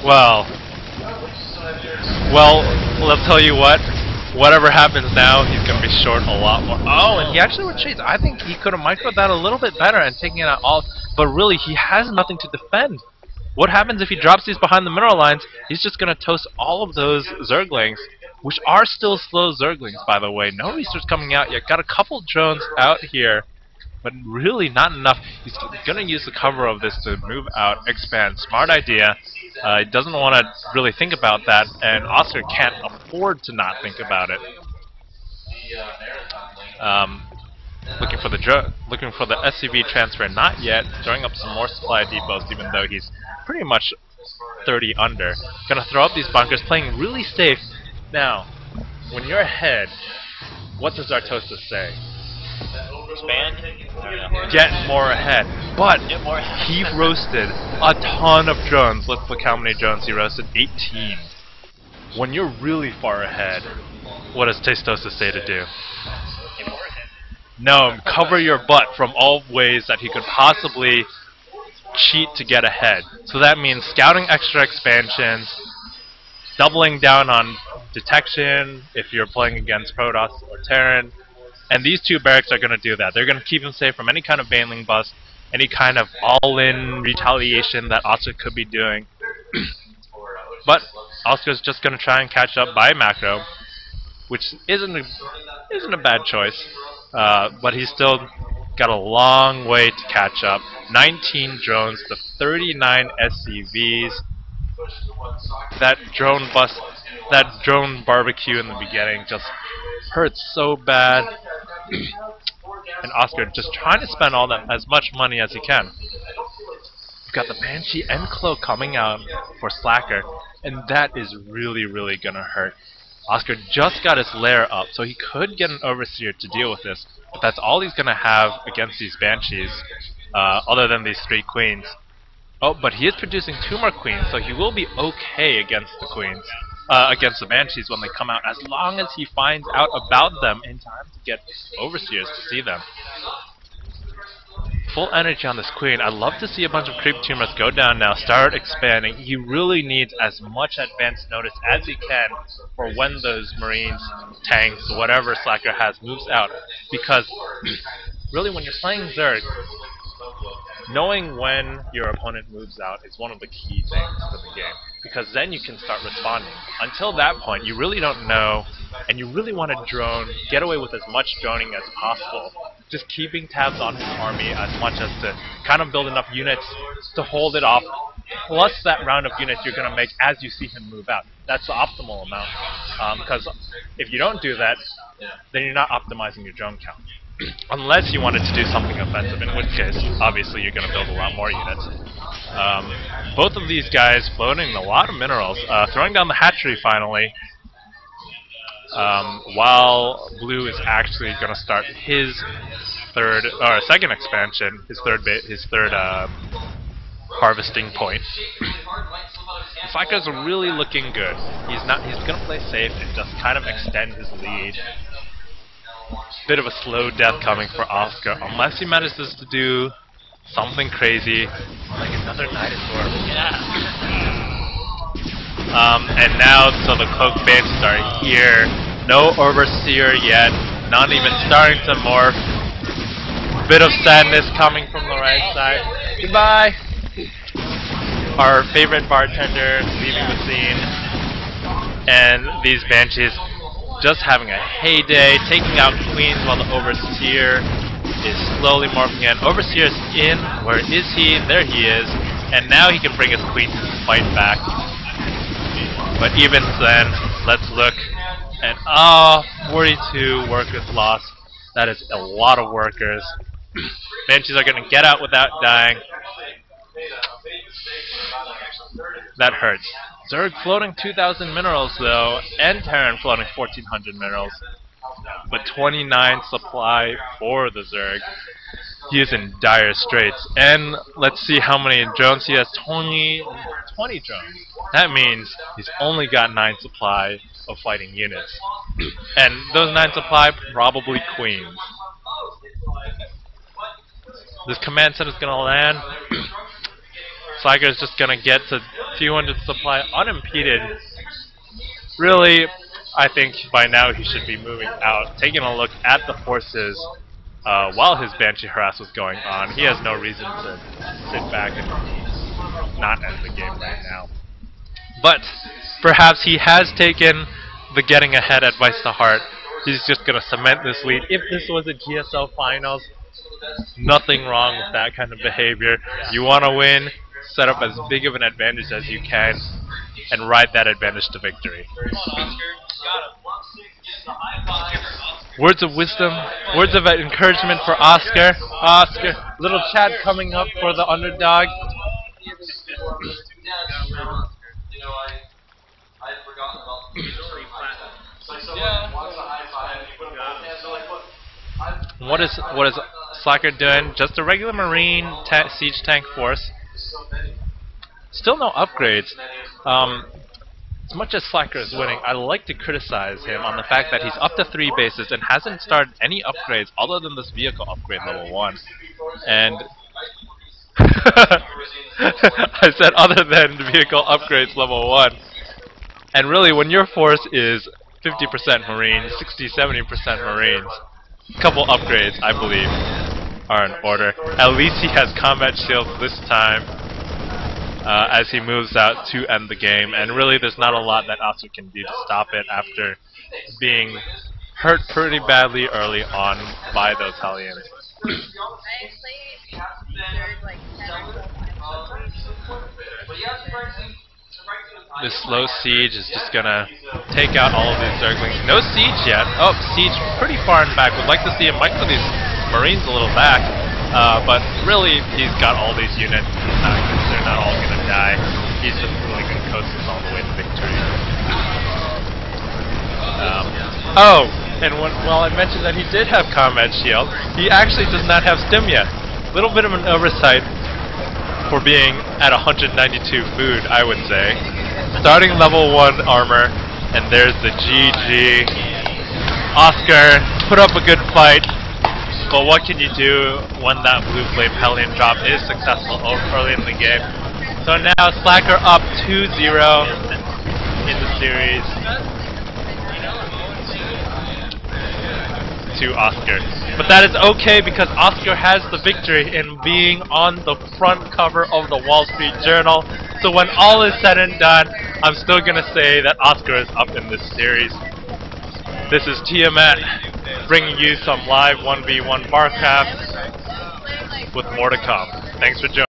Well, well, let's tell you what. Whatever happens now, he's going to be short a lot more. Oh, and he actually retreats. I think he could have microed that a little bit better and taken it out all. But really, he has nothing to defend. What happens if he drops these behind the mineral lines? He's just going to toast all of those Zerglings, which are still slow Zerglings, by the way. No research coming out yet. Got a couple drones out here, but really not enough. He's going to use the cover of this to move out, expand. Smart idea. He doesn't want to really think about that, and Oskar can't afford to not think about it. Looking for the SCV transfer, not yet. Throwing up some more supply depots, even though he's pretty much 30 under. Gonna throw up these bunkers, playing really safe. Now, when you're ahead, what does Zartosa say? Expand? Get more ahead. But he roasted a ton of drones. Let's look how many drones he roasted. 18. When you're really far ahead, what does Testosa say to do? Get more ahead. No, cover your butt from all ways that he could possibly cheat to get ahead. So that means scouting extra expansions, doubling down on detection if you're playing against Protoss or Terran. And these two barracks are going to do that. They're going to keep him safe from any kind of Baneling bust, any kind of all-in retaliation that Oskar could be doing. But Oscar's just going to try and catch up by macro, which isn't a bad choice. But he's still got a long way to catch up. 19 drones to 39 SCVs. That drone bust, that drone barbecue in the beginning just hurts so bad. And Oskar just trying to spend all that as much money as he can. You've got the Banshee and Cloak coming out for Slacker, and that is really, really gonna hurt. Oskar just got his lair up, so he could get an Overseer to deal with this, but that's all he's gonna have against these Banshees, other than these 3 Queens. Oh, but he is producing 2 more Queens, so he will be okay against the Queens. Against the Banshees when they come out, as long as he finds out about them in time to get Overseers to see them. Full energy on this Queen. I'd love to see a bunch of creep tumors go down now, start expanding. He really needs as much advance notice as he can for when those Marines, tanks, whatever Slacker has moves out. Because really when you're playing Zerg, knowing when your opponent moves out is one of the key things to the game, because then you can start responding. Until that point, you really don't know, and you really want to drone, get away with as much droning as possible. Just keeping tabs on his army as much as to kind of build enough units to hold it off, plus that round of units you're going to make as you see him move out. That's the optimal amount, because if you don't do that, then you're not optimizing your drone count. Unless you wanted to do something offensive, in which case, obviously, you're going to build a lot more units. Both of these guys loading a lot of minerals, throwing down the hatchery finally, while Blue is actually going to start his second expansion, his third harvesting point. Flacco's really looking good. He's going to play safe and just kind of extend his lead. Bit of a slow death coming for Oskar, unless he manages to do something crazy, like another Nightosaur. Yeah. And now, so the Cloak Banshees are here. No Overseer yet, not even starting to morph. Bit of sadness coming from the right side. Goodbye! Our favorite bartender leaving the scene. And these Banshees just having a heyday, taking out Queens while the Overseer is slowly morphing in. Overseer is in. Where is he? There he is. And now he can bring his Queens to fight back. But even then, let's look. And 42 workers lost. That is a lot of workers. Banshees are going to get out without dying. That hurts. Zerg floating 2,000 minerals though, and Terran floating 1,400 minerals. But 29 supply for the Zerg. He is in dire straits. And let's see how many drones he has. 20 drones. That means he's only got 9 supply of fighting units. And those 9 supply, probably Queens. This command set is going to land. Slacker is just gonna get to 200 supply unimpeded. Really, I think by now he should be moving out, taking a look at the forces while his Banshee harass was going on. He has no reason to sit back and not end the game right now. But perhaps he has taken the getting ahead advice to heart. He's just going to cement this lead. If this was a GSL Finals, nothing wrong with that kind of behavior. You want to win, set up as big of an advantage as you can, and ride that advantage to victory. Words of wisdom, words of encouragement for Oskar. Oskar, little chat coming up for the underdog. What is Slacker doing? Just a regular Marine siege tank force. Still no upgrades. As much as Slacker is winning, I like to criticize him on the fact that he's up to 3 bases and hasn't started any upgrades other than this vehicle upgrade level 1. And I said other than vehicle upgrades level 1. And really, when your force is 50% Marine, 60-70% Marines, a couple upgrades, I believe, are in order. At least he has combat shields this time as he moves out to end the game. And really, there's not a lot that Oskar can do to stop it after being hurt pretty badly early on by those Hellions. This slow siege is just gonna take out all of these Zerglings. No siege yet. Oh, siege pretty far in back. Would like to see him might put these Marines a little back. But really, he's got all these units. They're not all gonna die. He's just really gonna coast us all the way to victory. Oh, and while I mentioned that he did have combat shield, he actually does not have stim yet. Little bit of an oversight for being at 192 food, I would say. Starting level 1 armor, and there's the GG. Oskar put up a good fight, but what can you do when that blue flame Hellion drop is successful early in the game? So now Slacker up 2-0 in the series to Oskar. But that is okay because Oskar has the victory in being on the front cover of the Wall Street Journal. So when all is said and done, I'm still going to say that Oskar is up in this series. This is Tiamat bringing you some live 1v1 Barcraft with more to come. Thanks for joining.